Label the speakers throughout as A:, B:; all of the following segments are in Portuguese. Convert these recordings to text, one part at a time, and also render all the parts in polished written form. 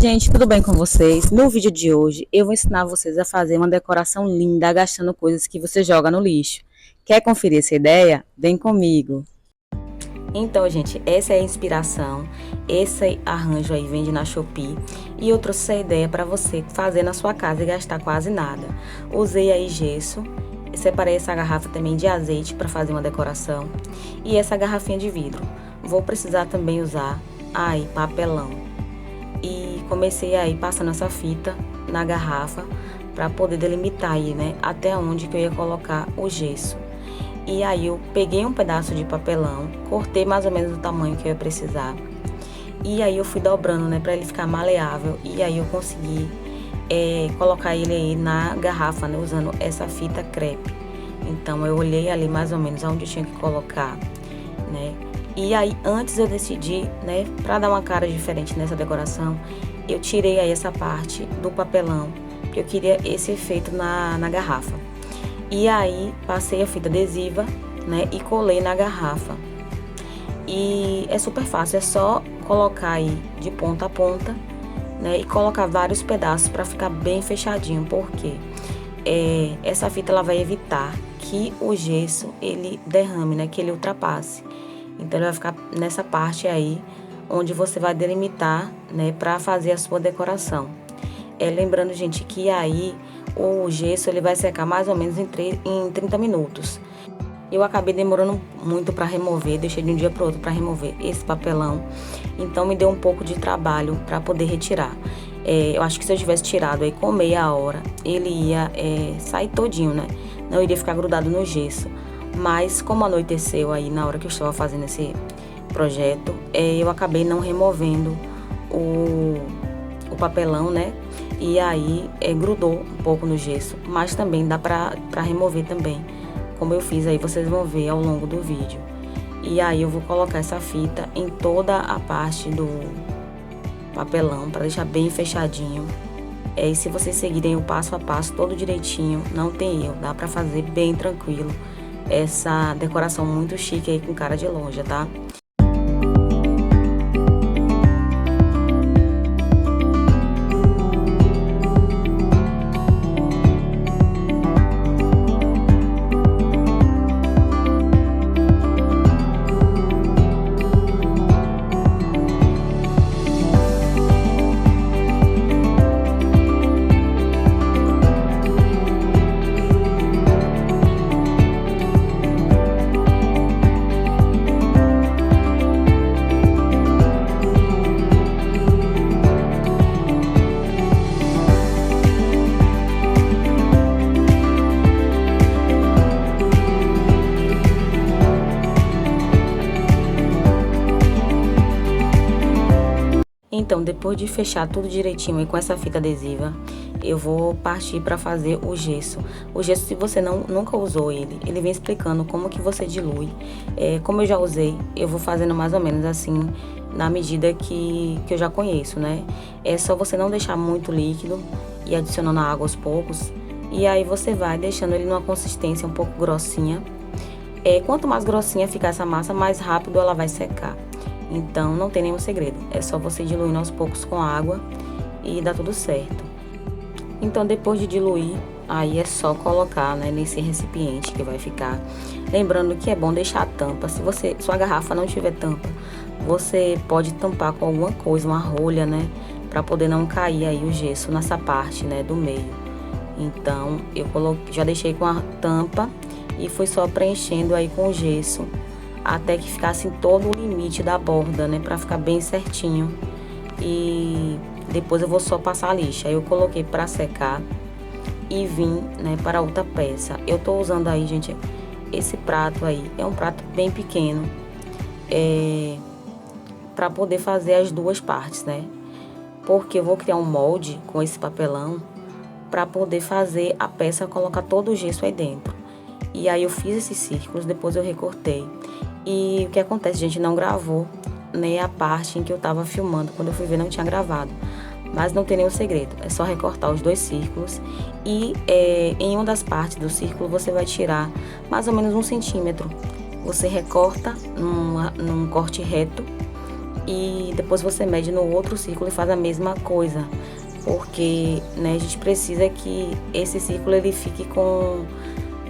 A: gente, tudo bem com vocês? No vídeo de hoje eu vou ensinar vocês a fazer uma decoração linda gastando coisas que você joga no lixo. Quer conferir essa ideia? Vem comigo! Então, gente, essa é a inspiração, esse arranjo aí vende na Shopee e eu trouxe essa ideia para você fazer na sua casa e gastar quase nada. Usei aí gesso, separei essa garrafa também de azeite para fazer uma decoração e essa garrafinha de vidro. Vou precisar também usar aí papelão. E comecei aí passando essa fita na garrafa para poder delimitar aí, né, até onde que eu ia colocar o gesso. E aí eu peguei um pedaço de papelão, cortei mais ou menos o tamanho que eu ia precisar. E aí eu fui dobrando, né, para ele ficar maleável. E aí eu consegui colocar ele aí na garrafa, né, usando essa fita crepe. Então eu olhei ali mais ou menos onde eu tinha que colocar, né. E aí, antes eu decidi, né, para dar uma cara diferente nessa decoração, eu tirei aí essa parte do papelão, porque eu queria esse efeito na garrafa. E aí, passei a fita adesiva, né, e colei na garrafa. E é super fácil, é só colocar aí de ponta a ponta, né, e colocar vários pedaços para ficar bem fechadinho, porque essa fita ela vai evitar que o gesso ele derrame, né, que ele ultrapasse. Então, ele vai ficar nessa parte aí, onde você vai delimitar, né, para fazer a sua decoração. Lembrando, gente, que aí o gesso ele vai secar mais ou menos em 30 minutos. Eu acabei demorando muito para remover, deixei de um dia para o outro para remover esse papelão. Então, me deu um pouco de trabalho para poder retirar. Eu acho que se eu tivesse tirado aí com meia hora, ele ia sair todinho, né? Não iria ficar grudado no gesso. Mas como anoiteceu aí na hora que eu estava fazendo esse projeto, eu acabei não removendo o papelão, né? E aí grudou um pouco no gesso, mas também dá pra remover também, como eu fiz aí, vocês vão ver ao longo do vídeo. E aí eu vou colocar essa fita em toda a parte do papelão, para deixar bem fechadinho. E se vocês seguirem o passo a passo todo direitinho, não tem erro, dá pra fazer bem tranquilo. Essa decoração muito chique aí com cara de loja, tá? Então, depois de fechar tudo direitinho aí com essa fita adesiva, eu vou partir para fazer o gesso. O gesso, se você nunca usou ele vem explicando como que você dilui. Como eu já usei, eu vou fazendo mais ou menos assim, na medida que eu já conheço, né? É só você não deixar muito líquido e adicionando a água aos poucos. E aí você vai deixando ele numa consistência um pouco grossinha. Quanto mais grossinha ficar essa massa, mais rápido ela vai secar. Então, não tem nenhum segredo, é só você diluindo aos poucos com água e dá tudo certo. Então, depois de diluir, aí é só colocar, né, nesse recipiente que vai ficar. Lembrando que é bom deixar a tampa, se sua garrafa não tiver tampa, você pode tampar com alguma coisa, uma rolha, né, para poder não cair aí o gesso nessa parte, né, do meio. Então, eu já deixei com a tampa e fui só preenchendo aí com o gesso, até que ficasse em todo o limite da borda, né, pra ficar bem certinho. E depois eu vou só passar a lixa. Aí eu coloquei pra secar e vim, né, para outra peça. Eu tô usando aí, gente, esse prato aí, é um prato bem pequeno, pra poder fazer as duas partes, né, porque eu vou criar um molde com esse papelão pra poder fazer a peça, colocar todo o gesso aí dentro. E aí eu fiz esses círculos, depois eu recortei. E o que acontece, gente, não gravou, né, a parte em que eu tava filmando. Quando eu fui ver, não tinha gravado. Mas não tem nenhum segredo, é só recortar os dois círculos. E em uma das partes do círculo você vai tirar mais ou menos 1 centímetro. Você recorta num corte reto e depois você mede no outro círculo e faz a mesma coisa, porque, né, a gente precisa que esse círculo ele fique com...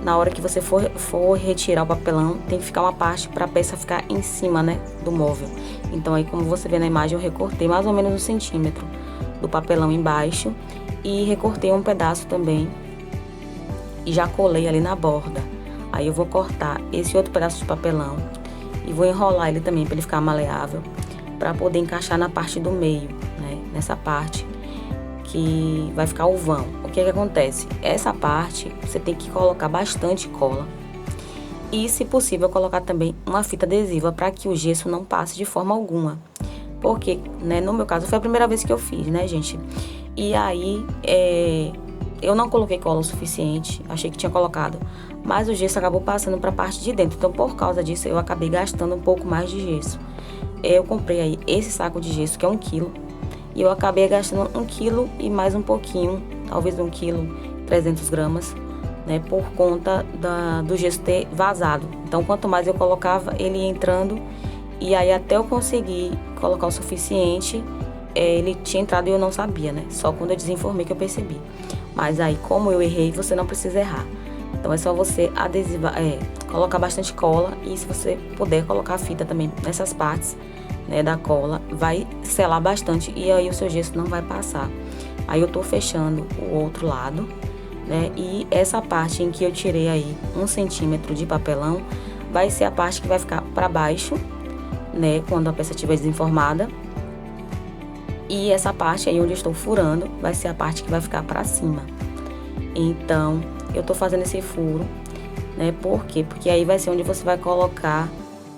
A: Na hora que você for retirar o papelão, tem que ficar uma parte para a peça ficar em cima, né, do móvel. Então aí, como você vê na imagem, eu recortei mais ou menos 1 centímetro do papelão embaixo e recortei um pedaço também e já colei ali na borda. Aí eu vou cortar esse outro pedaço de papelão e vou enrolar ele também para ele ficar maleável, para poder encaixar na parte do meio, né, nessa parte que vai ficar o vão. O que acontece? Essa parte você tem que colocar bastante cola e, se possível, colocar também uma fita adesiva para que o gesso não passe de forma alguma. Porque, né, no meu caso foi a primeira vez que eu fiz, né, gente? E aí, eu não coloquei cola o suficiente, achei que tinha colocado, mas o gesso acabou passando para a parte de dentro. Então, por causa disso, eu acabei gastando um pouco mais de gesso. Eu comprei aí esse saco de gesso, que é 1 quilo. E eu acabei gastando 1 quilo e mais um pouquinho, talvez 1 quilo 300 gramas, né, por conta do gesso ter vazado. Então, quanto mais eu colocava, ele ia entrando, e aí até eu conseguir colocar o suficiente, ele tinha entrado e eu não sabia, né? Só quando eu desenformei que eu percebi. Mas aí, como eu errei, você não precisa errar. Então, é só você adesivar, colocar bastante cola, e se você puder colocar a fita também nessas partes, né, da cola, vai selar bastante e aí o seu gesso não vai passar. Aí eu tô fechando o outro lado, né, e essa parte em que eu tirei aí 1 centímetro de papelão vai ser a parte que vai ficar para baixo, né, quando a peça estiver desenformada. E essa parte aí onde eu estou furando vai ser a parte que vai ficar para cima. Então, eu tô fazendo esse furo, né, por quê? Porque aí vai ser onde você vai colocar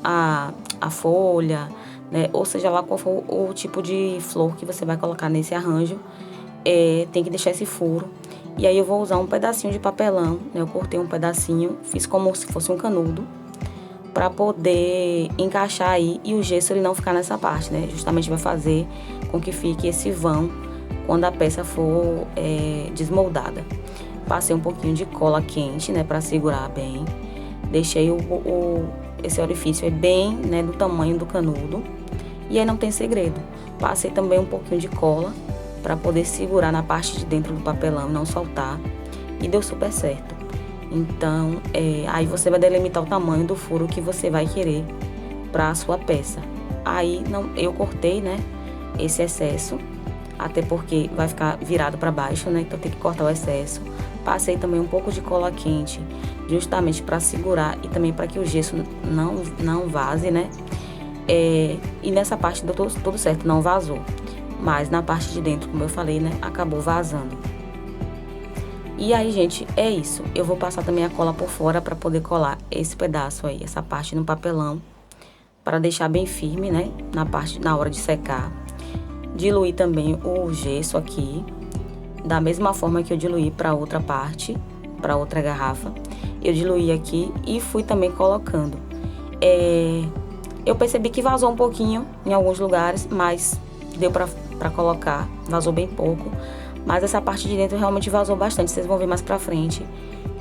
A: a folha, né, ou seja lá qual for o tipo de flor que você vai colocar nesse arranjo, tem que deixar esse furo. E aí eu vou usar um pedacinho de papelão, né, eu cortei um pedacinho, fiz como se fosse um canudo, para poder encaixar aí e o gesso ele não ficar nessa parte, né, justamente vai fazer com que fique esse vão quando a peça for desmoldada. Passei um pouquinho de cola quente, né, para segurar bem, deixei esse orifício bem, né, do tamanho do canudo. E aí não tem segredo. Passei também um pouquinho de cola para poder segurar na parte de dentro do papelão, não soltar. E deu super certo. Então, aí você vai delimitar o tamanho do furo que você vai querer para a sua peça. Aí eu cortei, né, esse excesso, até porque vai ficar virado para baixo, né, então tem que cortar o excesso. Passei também um pouco de cola quente, justamente para segurar e também para que o gesso não vaze, né. E nessa parte deu tudo certo, não vazou. Mas na parte de dentro, como eu falei, né, acabou vazando. E aí, gente, é isso. Eu vou passar também a cola por fora para poder colar esse pedaço aí, essa parte no papelão, para deixar bem firme, né, na hora de secar. Diluir também o gesso aqui, da mesma forma que eu diluí para outra parte, para outra garrafa. Eu diluí aqui e fui também colocando. Eu percebi que vazou um pouquinho em alguns lugares, mas deu pra colocar, vazou bem pouco. Mas essa parte de dentro realmente vazou bastante, vocês vão ver mais pra frente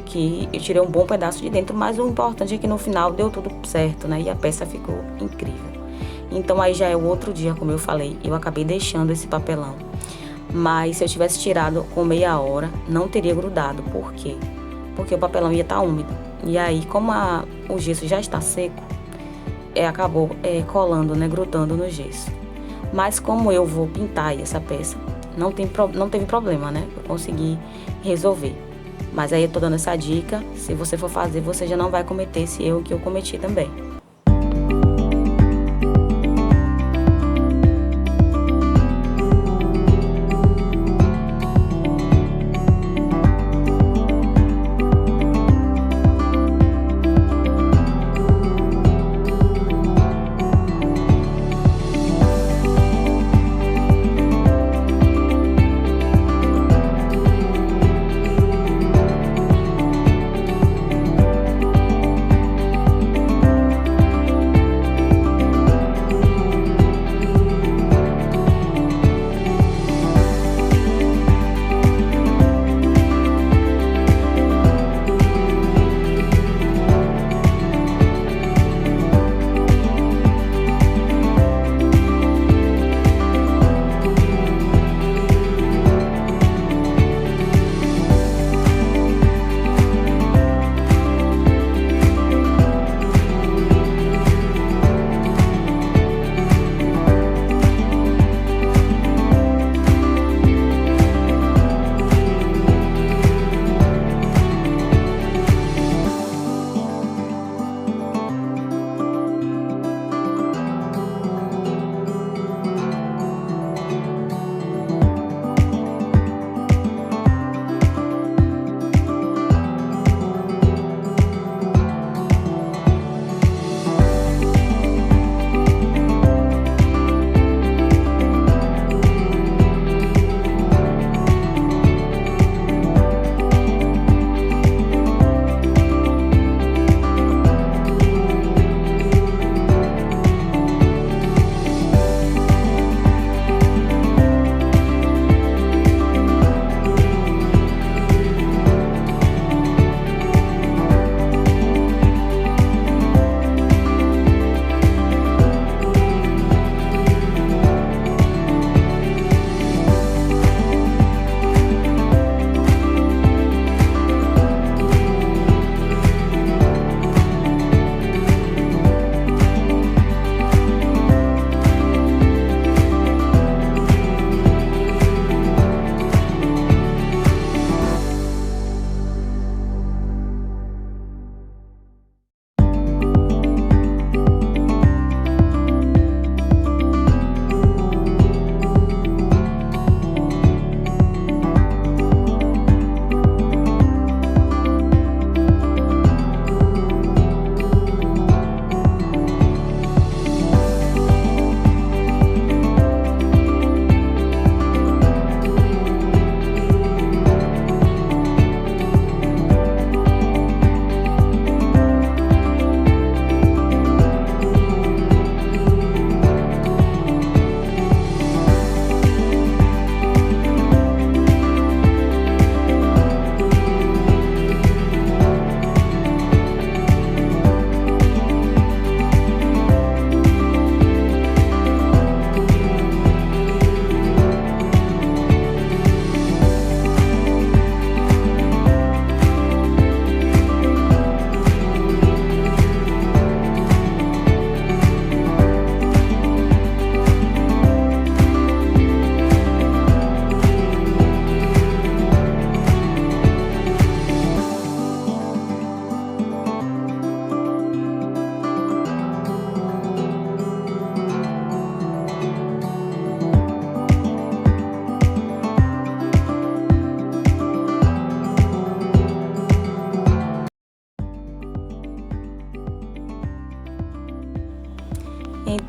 A: que eu tirei um bom pedaço de dentro, mas o importante é que no final deu tudo certo, né? E a peça ficou incrível. Então aí já é o outro dia, como eu falei, eu acabei deixando esse papelão. Mas se eu tivesse tirado com meia hora, não teria grudado. Por quê? Porque o papelão ia estar úmido. E aí, como o gesso já está seco, acabou colando, né, grudando no gesso. Mas como eu vou pintar aí essa peça, não teve problema, né? Eu consegui resolver. Mas aí eu tô dando essa dica, se você for fazer, você já não vai cometer esse erro que eu cometi também.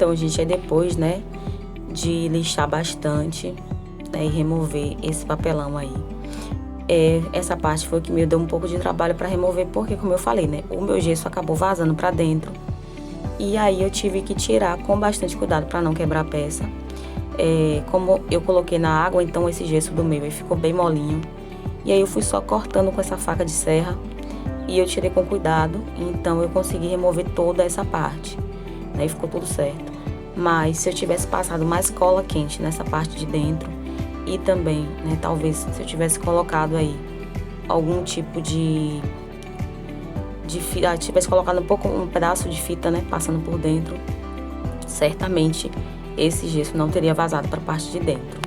A: Então, gente, é depois, né, de lixar bastante, né, e remover esse papelão aí. Essa parte foi que me deu um pouco de trabalho para remover, porque, como eu falei, né, o meu gesso acabou vazando para dentro. E aí eu tive que tirar com bastante cuidado para não quebrar a peça. Como eu coloquei na água, então esse gesso do meio ficou bem molinho. E aí eu fui só cortando com essa faca de serra e eu tirei com cuidado, então eu consegui remover toda essa parte, né, e ficou tudo certo. Mas se eu tivesse passado mais cola quente nessa parte de dentro e também, né, talvez se eu tivesse colocado aí algum tipo de fita, tivesse colocado um pedaço de fita, né, passando por dentro, certamente esse gesso não teria vazado para a parte de dentro.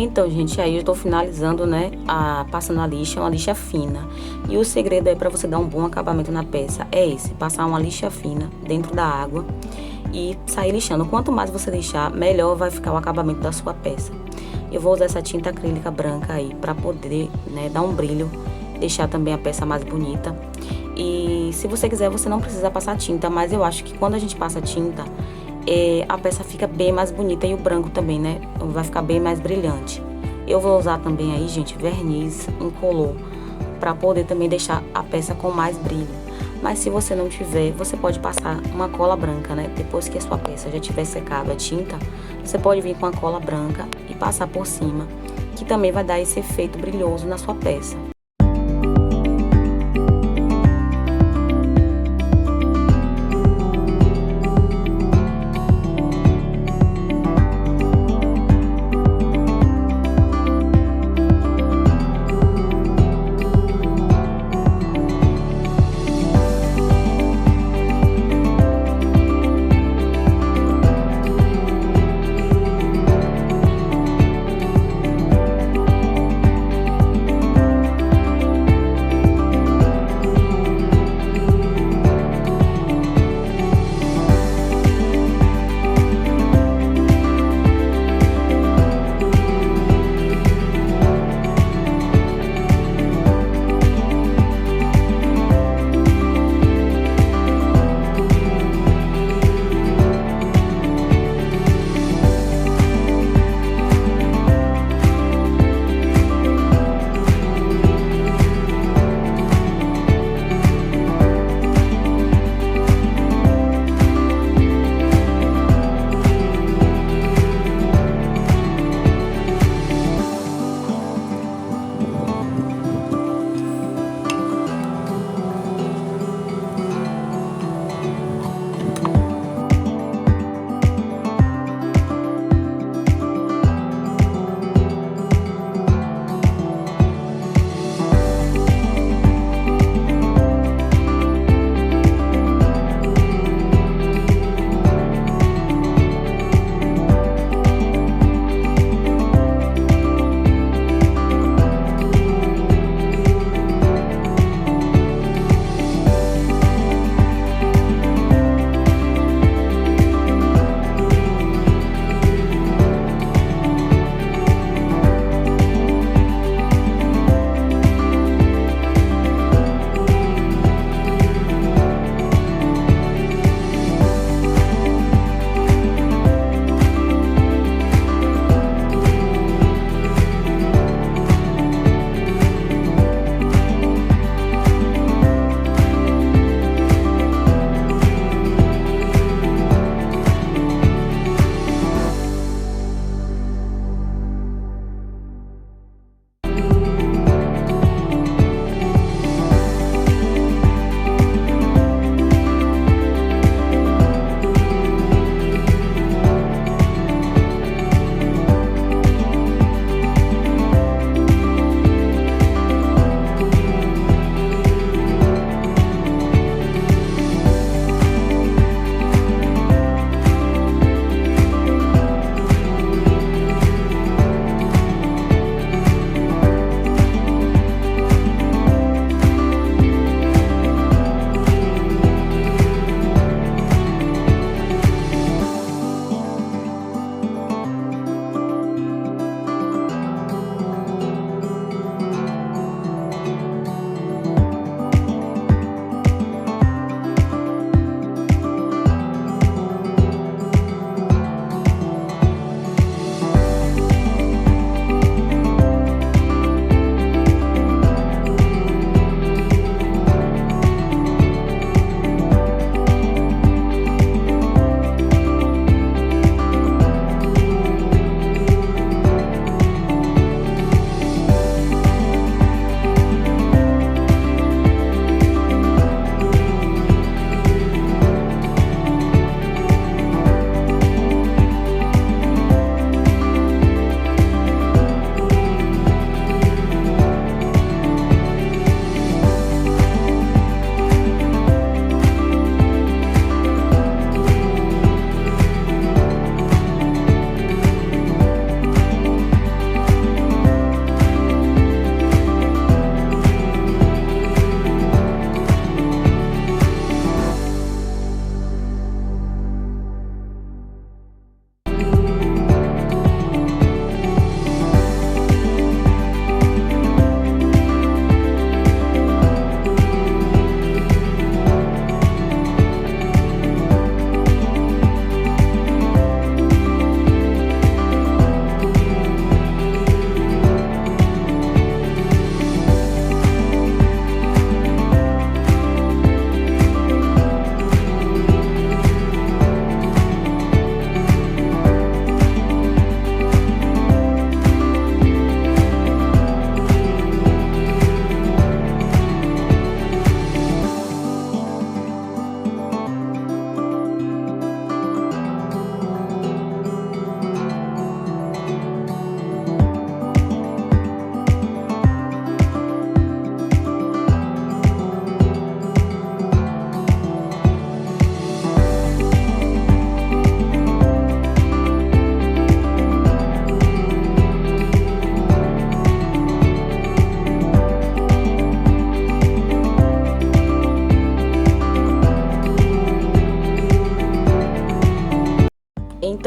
A: Então, gente, aí eu tô finalizando, né, passando a lixa, uma lixa fina. E o segredo aí pra você dar um bom acabamento na peça é esse, passar uma lixa fina dentro da água e sair lixando. Quanto mais você lixar, melhor vai ficar o acabamento da sua peça. Eu vou usar essa tinta acrílica branca aí pra poder, né, dar um brilho, deixar também a peça mais bonita. E se você quiser, você não precisa passar tinta, mas eu acho que quando a gente passa tinta, a peça fica bem mais bonita e o branco também, né, vai ficar bem mais brilhante. Eu vou usar também aí, gente, verniz incolor, para poder também deixar a peça com mais brilho. Mas se você não tiver, você pode passar uma cola branca, né? Depois que a sua peça já tiver secado a tinta, você pode vir com a cola branca e passar por cima, que também vai dar esse efeito brilhoso na sua peça.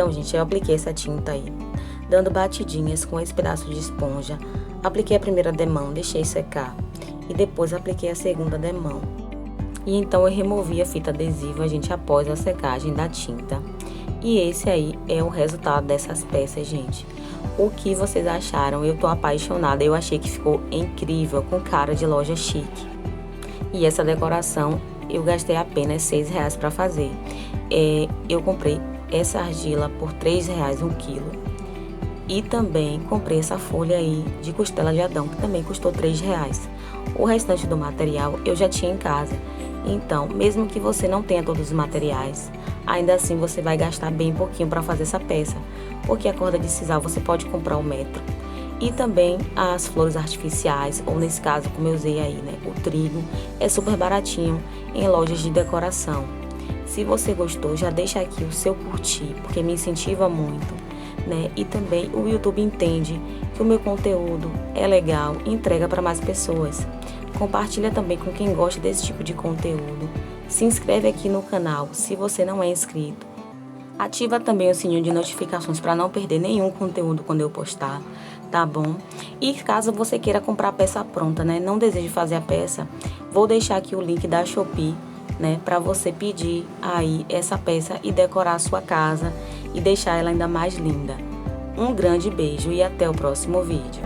A: Então, gente, eu apliquei essa tinta aí, dando batidinhas com esse pedaço de esponja. Apliquei a primeira demão, deixei secar e depois apliquei a segunda demão. E então eu removi a fita adesiva, gente, após a secagem da tinta. E esse aí é o resultado dessas peças, gente. O que vocês acharam? Eu tô apaixonada, eu achei que ficou incrível, com cara de loja chique. E essa decoração eu gastei apenas R$6 para fazer. Eu comprei essa argila por R$3 um quilo. E também comprei essa folha aí de costela de Adão, que também custou R$3. O restante do material eu já tinha em casa. Então, mesmo que você não tenha todos os materiais, ainda assim você vai gastar bem pouquinho para fazer essa peça, porque a corda de sisal você pode comprar 1 metro. E também as flores artificiais, ou nesse caso, como eu usei aí, né, o trigo, é super baratinho em lojas de decoração. Se você gostou, já deixa aqui o seu curtir, porque me incentiva muito, né? E também o YouTube entende que o meu conteúdo é legal e entrega para mais pessoas. Compartilha também com quem gosta desse tipo de conteúdo. Se inscreve aqui no canal se você não é inscrito. Ativa também o sininho de notificações para não perder nenhum conteúdo quando eu postar, tá bom? E caso você queira comprar a peça pronta, né, não deseje fazer a peça, vou deixar aqui o link da Shopee, né, para você pedir aí essa peça e decorar a sua casa e deixar ela ainda mais linda. Um grande beijo e até o próximo vídeo.